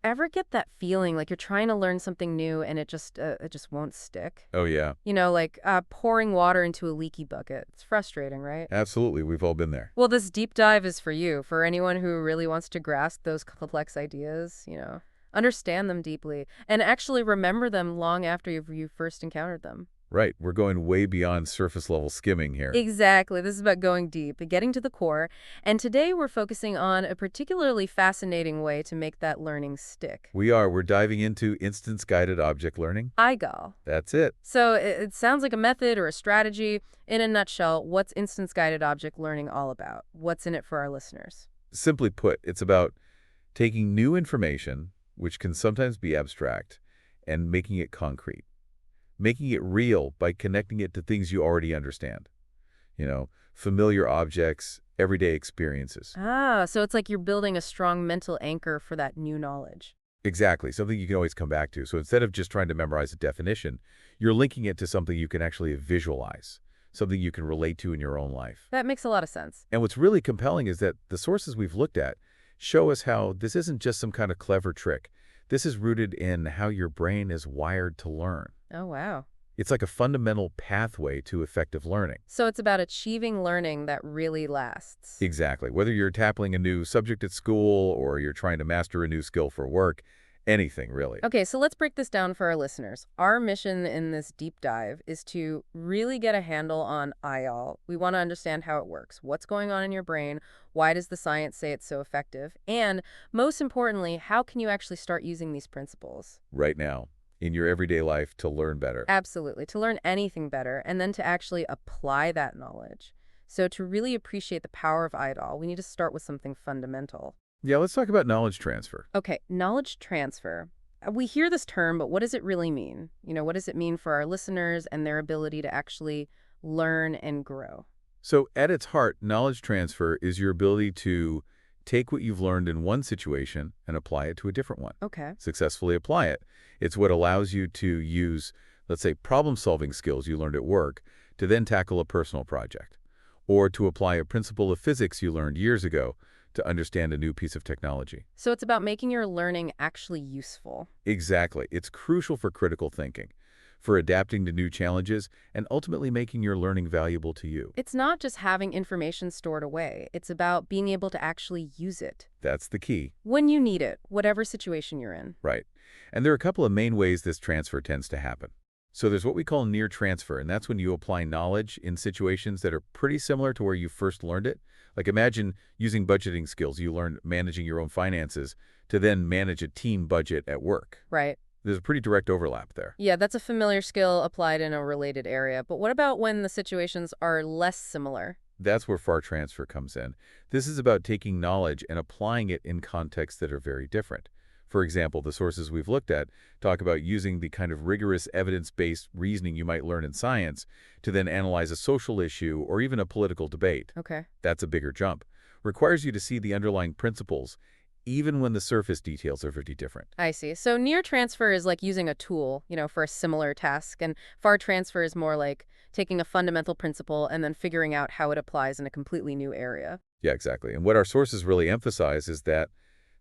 Ever get that feeling like you're trying to learn something new and it just won't stick? Oh, yeah. Like pouring water into a leaky bucket. It's frustrating, right? Absolutely. We've all been there. Well, this deep dive is for you, for anyone who really wants to grasp those complex ideas, understand them deeply, and actually remember them long after you first encountered them. Right. We're going way beyond surface level skimming here. Exactly. This is about going deep, getting to the core. And today we're focusing on a particularly fascinating way to make that learning stick. We're diving into instance-guided object learning. IGOL. That's it. So it sounds like a method or a strategy. In a nutshell, what's instance-guided object learning all about? What's in it for our listeners? Simply put, it's about taking new information, which can sometimes be abstract, and making it concrete. Making it real by connecting it to things you already understand. Familiar objects, everyday experiences. Ah, so it's like you're building a strong mental anchor for that new knowledge. Exactly, something you can always come back to. So instead of just trying to memorize a definition, you're linking it to something you can actually visualize, something you can relate to in your own life. That makes a lot of sense. And what's really compelling is that the sources we've looked at show us how this isn't just some kind of clever trick. This is rooted in how your brain is wired to learn. Oh, wow. It's like a fundamental pathway to effective learning. So it's about achieving learning that really lasts. Exactly. Whether you're tackling a new subject at school or you're trying to master a new skill for work, anything really. Okay, so let's break this down for our listeners. Our mission in this deep dive is to really get a handle on IOL. We want to understand how it works, what's going on in your brain, why does the science say it's so effective, and most importantly, how can you actually start using these principles? Right now, in your everyday life to learn better. Absolutely, to learn anything better, and then to actually apply that knowledge. So to really appreciate the power of IDOL, we need to start with something fundamental. Yeah, let's talk about knowledge transfer. Okay, knowledge transfer. We hear this term, but what does it really mean? What does it mean for our listeners and their ability to actually learn and grow? So at its heart, knowledge transfer is your ability to take what you've learned in one situation and apply it to a different one. Okay. Successfully apply it. It's what allows you to use, let's say, problem-solving skills you learned at work to then tackle a personal project, or to apply a principle of physics you learned years ago to understand a new piece of technology. So it's about making your learning actually useful. Exactly. It's crucial for critical thinking, for adapting to new challenges, and ultimately making your learning valuable to you. It's not just having information stored away. It's about being able to actually use it. That's the key. When you need it, whatever situation you're in. Right. And there are a couple of main ways this transfer tends to happen. So there's what we call near transfer, and that's when you apply knowledge in situations that are pretty similar to where you first learned it. Like imagine using budgeting skills you learned managing your own finances to then manage a team budget at work. Right. There's a pretty direct overlap there. Yeah, that's a familiar skill applied in a related area. But what about when the situations are less similar? That's where far transfer comes in. This is about taking knowledge and applying it in contexts that are very different. For example, the sources we've looked at talk about using the kind of rigorous evidence-based reasoning you might learn in science to then analyze a social issue or even a political debate. Okay. That's a bigger jump. Requires you to see the underlying principles, even when the surface details are very different. I see. So near transfer is like using a tool, for a similar task, and far transfer is more like taking a fundamental principle and then figuring out how it applies in a completely new area. Yeah, exactly. And what our sources really emphasize is that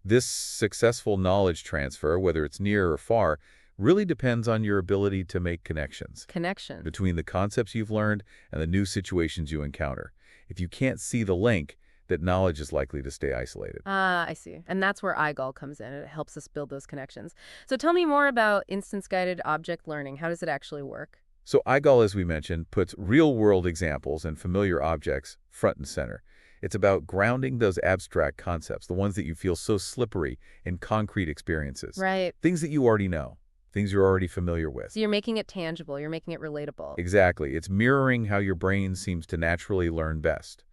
this successful knowledge transfer, whether it's near or far, really depends on your ability to make connections Connection. between the concepts you've learned and the new situations you encounter. If you can't see the link, that knowledge is likely to stay isolated. Ah, I see. And that's where IGOL comes in. It helps us build those connections. So tell me more about instance-guided object learning. How does it actually work? So IGOL, as we mentioned, puts real-world examples and familiar objects front and center. It's about grounding those abstract concepts, the ones that you feel so slippery in concrete experiences. Right. Things that you already know, things you're already familiar with. So you're making it tangible. You're making it relatable. Exactly. It's mirroring how your brain seems to naturally learn best.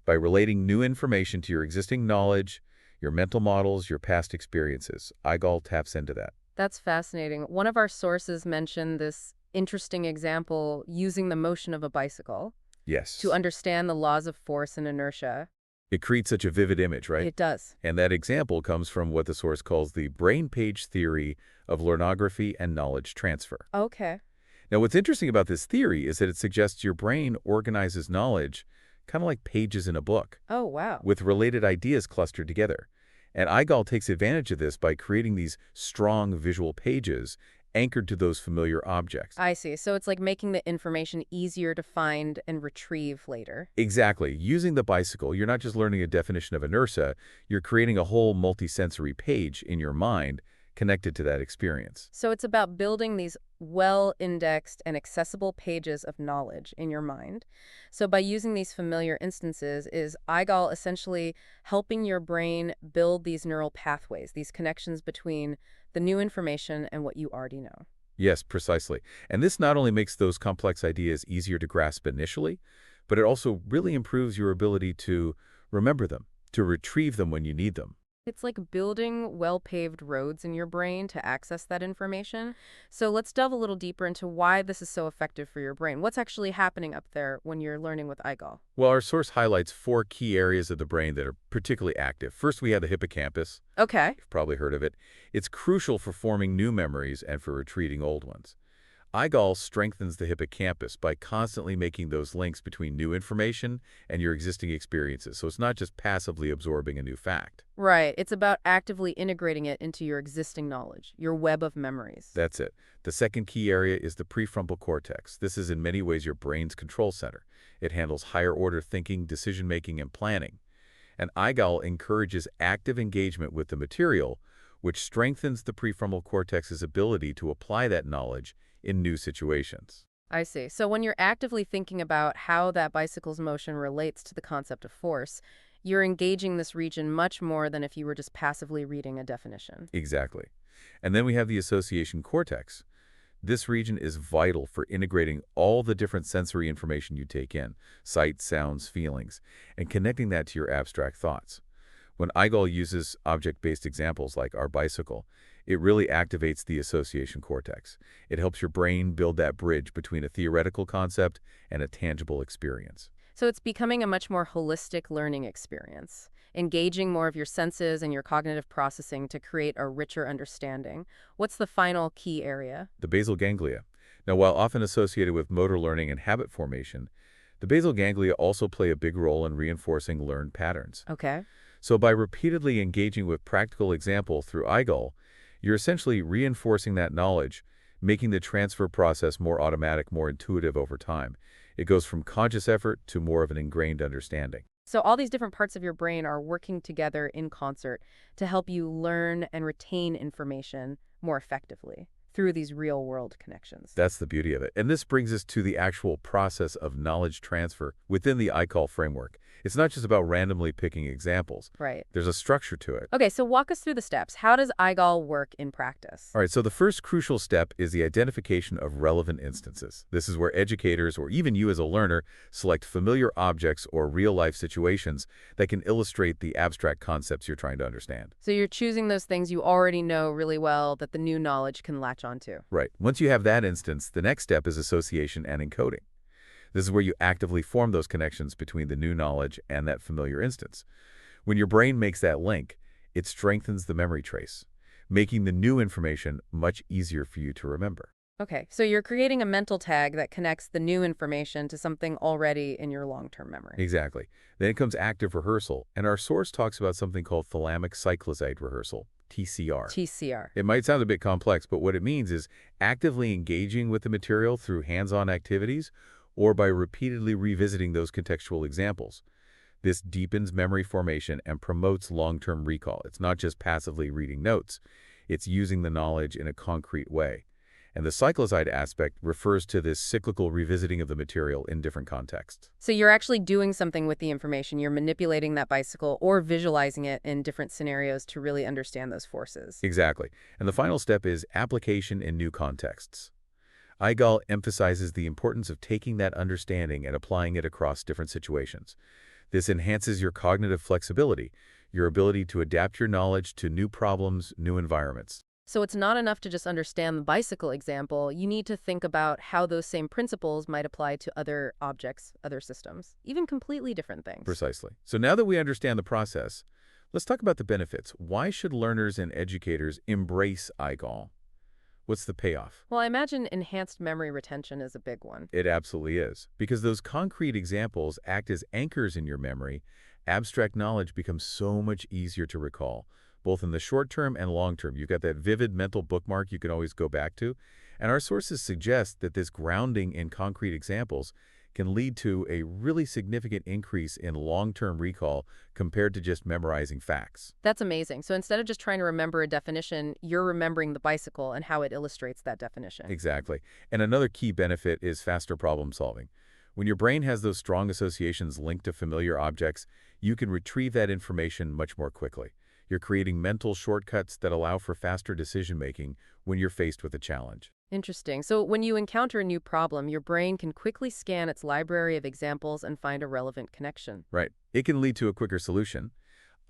By relating new information to your existing knowledge, your mental models, your past experiences. IGOL taps into that. That's fascinating. One of our sources mentioned this interesting example using the motion of a bicycle Yes. to understand the laws of force and inertia. It creates such a vivid image, right? It does. And that example comes from what the source calls the brain page theory of learnography and knowledge transfer. Okay. Now, what's interesting about this theory is that it suggests your brain organizes knowledge kind of like pages in a book, Oh, wow. with related ideas clustered together. And IGOL takes advantage of this by creating these strong visual pages anchored to those familiar objects. I see. So it's like making the information easier to find and retrieve later. Exactly. Using the bicycle, you're not just learning a definition of inertia, you're creating a whole multisensory page in your mind connected to that experience. So it's about building these well-indexed and accessible pages of knowledge in your mind. So by using these familiar instances, is IGOL essentially helping your brain build these neural pathways, these connections between the new information and what you already know? Yes, precisely. And this not only makes those complex ideas easier to grasp initially, but it also really improves your ability to remember them, to retrieve them when you need them. It's like building well-paved roads in your brain to access that information. So let's delve a little deeper into why this is so effective for your brain. What's actually happening up there when you're learning with IGOL? Well, our source highlights 4 key areas of the brain that are particularly active. First, we have the hippocampus. Okay. You've probably heard of it. It's crucial for forming new memories and for retrieving old ones. IGOL strengthens the hippocampus by constantly making those links between new information and your existing experiences, so it's not just passively absorbing a new fact. Right. It's about actively integrating it into your existing knowledge, your web of memories. That's it. The second key area is the prefrontal cortex. This is in many ways your brain's control center. It handles higher-order thinking, decision-making, and planning. And IGOL encourages active engagement with the material, which strengthens the prefrontal cortex's ability to apply that knowledge in new situations. I see. So when you're actively thinking about how that bicycle's motion relates to the concept of force, you're engaging this region much more than if you were just passively reading a definition. Exactly. And then we have the association cortex. This region is vital for integrating all the different sensory information you take in, sight, sounds, feelings, and connecting that to your abstract thoughts. When IGOL uses object-based examples like our bicycle, it really activates the association cortex. It helps your brain build that bridge between a theoretical concept and a tangible experience. So it's becoming a much more holistic learning experience, engaging more of your senses and your cognitive processing to create a richer understanding. What's the final key area? The basal ganglia. Now, while often associated with motor learning and habit formation, the basal ganglia also play a big role in reinforcing learned patterns. Okay. So by repeatedly engaging with practical example through IGOL, you're essentially reinforcing that knowledge, making the transfer process more automatic, more intuitive over time. It goes from conscious effort to more of an ingrained understanding. So all these different parts of your brain are working together in concert to help you learn and retain information more effectively through these real-world connections. That's the beauty of it. And this brings us to the actual process of knowledge transfer within the IGOL framework. It's not just about randomly picking examples. Right. There's a structure to it. Okay, so walk us through the steps. How does IGOL work in practice? All right, so the first crucial step is the identification of relevant instances. This is where educators, or even you as a learner, select familiar objects or real-life situations that can illustrate the abstract concepts you're trying to understand. So you're choosing those things you already know really well that the new knowledge can latch onto. Right. Once you have that instance, the next step is association and encoding. This is where you actively form those connections between the new knowledge and that familiar instance. When your brain makes that link, it strengthens the memory trace, making the new information much easier for you to remember. Okay, so you're creating a mental tag that connects the new information to something already in your long-term memory. Exactly. Then it comes active rehearsal, and our source talks about something called thalamic cyclizide rehearsal, TCR. TCR. It might sound a bit complex, but what it means is actively engaging with the material through hands-on activities or by repeatedly revisiting those contextual examples. This deepens memory formation and promotes long-term recall. It's not just passively reading notes. It's using the knowledge in a concrete way. And the cyclizide aspect refers to this cyclical revisiting of the material in different contexts. So you're actually doing something with the information. You're manipulating that bicycle or visualizing it in different scenarios to really understand those forces. Exactly. And the final step is application in new contexts. IGOL emphasizes the importance of taking that understanding and applying it across different situations. This enhances your cognitive flexibility, your ability to adapt your knowledge to new problems, new environments. So it's not enough to just understand the bicycle example. You need to think about how those same principles might apply to other objects, other systems, even completely different things. Precisely. So now that we understand the process, let's talk about the benefits. Why should learners and educators embrace IGOL? What's the payoff? Well, I imagine enhanced memory retention is a big one. It absolutely is, because those concrete examples act as anchors in your memory, abstract knowledge becomes so much easier to recall, both in the short term and long term. You've got that vivid mental bookmark you can always go back to. And our sources suggest that this grounding in concrete examples can lead to a really significant increase in long-term recall compared to just memorizing facts. That's amazing. So instead of just trying to remember a definition, you're remembering the bicycle and how it illustrates that definition. Exactly. And another key benefit is faster problem solving. When your brain has those strong associations linked to familiar objects, you can retrieve that information much more quickly. You're creating mental shortcuts that allow for faster decision-making when you're faced with a challenge. Interesting. So when you encounter a new problem, your brain can quickly scan its library of examples and find a relevant connection. Right. It can lead to a quicker solution.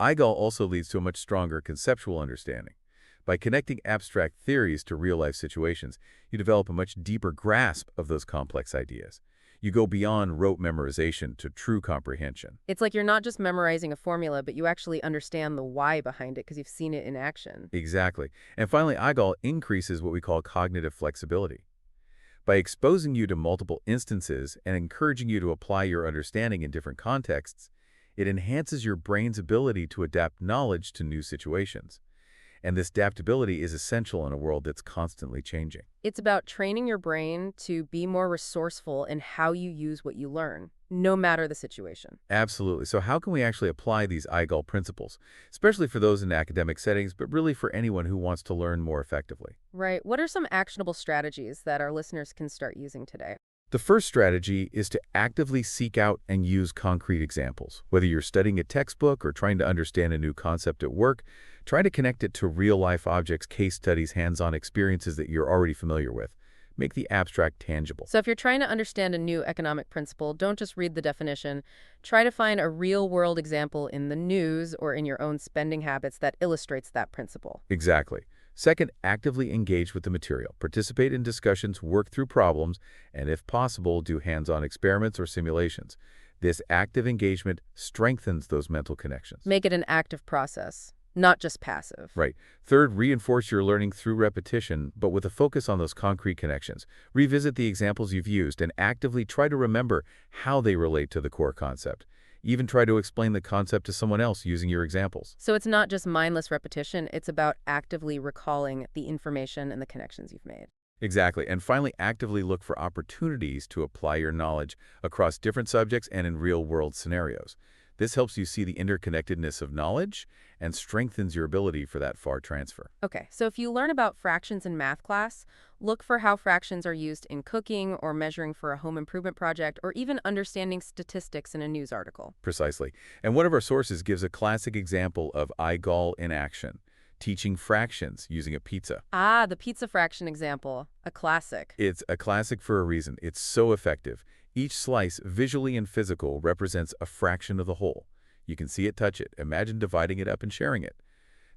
IGOL also leads to a much stronger conceptual understanding. By connecting abstract theories to real-life situations, you develop a much deeper grasp of those complex ideas. You go beyond rote memorization to true comprehension. It's like you're not just memorizing a formula, but you actually understand the why behind it because you've seen it in action. Exactly. And finally, IGOL increases what we call cognitive flexibility. By exposing you to multiple instances and encouraging you to apply your understanding in different contexts, it enhances your brain's ability to adapt knowledge to new situations. And this adaptability is essential in a world that's constantly changing. It's about training your brain to be more resourceful in how you use what you learn, no matter the situation. Absolutely. So how can we actually apply these IGOL principles, especially for those in academic settings, but really for anyone who wants to learn more effectively? Right. What are some actionable strategies that our listeners can start using today? The first strategy is to actively seek out and use concrete examples. Whether you're studying a textbook or trying to understand a new concept at work, try to connect it to real-life objects, case studies, hands-on experiences that you're already familiar with. Make the abstract tangible. So if you're trying to understand a new economic principle, don't just read the definition. Try to find a real-world example in the news or in your own spending habits that illustrates that principle. Exactly. Second, actively engage with the material. Participate in discussions, work through problems, and if possible, do hands-on experiments or simulations. This active engagement strengthens those mental connections. Make it an active process, not just passive. Right. Third, reinforce your learning through repetition, but with a focus on those concrete connections. Revisit the examples you've used and actively try to remember how they relate to the core concept. Even try to explain the concept to someone else using your examples. So it's not just mindless repetition, it's about actively recalling the information and the connections you've made. Exactly. And finally, actively look for opportunities to apply your knowledge across different subjects and in real-world scenarios. This helps you see the interconnectedness of knowledge and strengthens your ability for that far transfer. Okay, so if you learn about fractions in math class, look for how fractions are used in cooking or measuring for a home improvement project or even understanding statistics in a news article. Precisely. And one of our sources gives a classic example of IGOL in action, teaching fractions using a pizza. Ah, the pizza fraction example, a classic. It's a classic for a reason. It's so effective. Each slice, visually and physical, represents a fraction of the whole. You can see it, touch it. Imagine dividing it up and sharing it.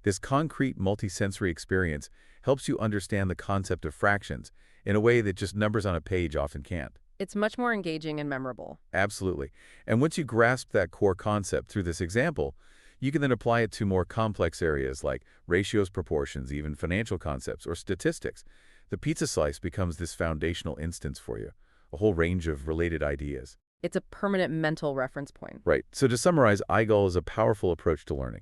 This concrete multisensory experience helps you understand the concept of fractions in a way that just numbers on a page often can't. It's much more engaging and memorable. Absolutely. And once you grasp that core concept through this example, you can then apply it to more complex areas like ratios, proportions, even financial concepts or statistics. The pizza slice becomes this foundational instance for you, a whole range of related ideas. It's a permanent mental reference point. Right. So to summarize, IGOL is a powerful approach to learning.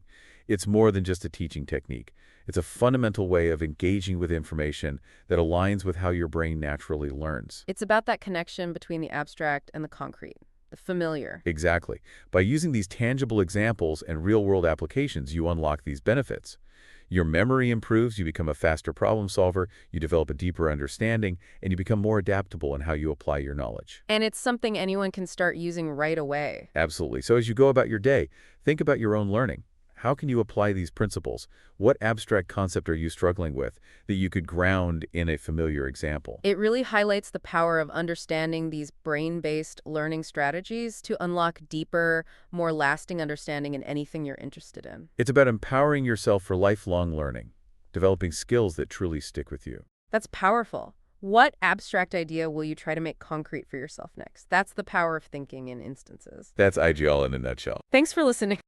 It's more than just a teaching technique. It's a fundamental way of engaging with information that aligns with how your brain naturally learns. It's about that connection between the abstract and the concrete, the familiar. Exactly. By using these tangible examples and real-world applications, you unlock these benefits. Your memory improves, you become a faster problem solver, you develop a deeper understanding, and you become more adaptable in how you apply your knowledge. And it's something anyone can start using right away. Absolutely. So as you go about your day, think about your own learning. How can you apply these principles? What abstract concept are you struggling with that you could ground in a familiar example? It really highlights the power of understanding these brain-based learning strategies to unlock deeper, more lasting understanding in anything you're interested in. It's about empowering yourself for lifelong learning, developing skills that truly stick with you. That's powerful. What abstract idea will you try to make concrete for yourself next? That's the power of thinking in instances. That's IGL in a nutshell. Thanks for listening.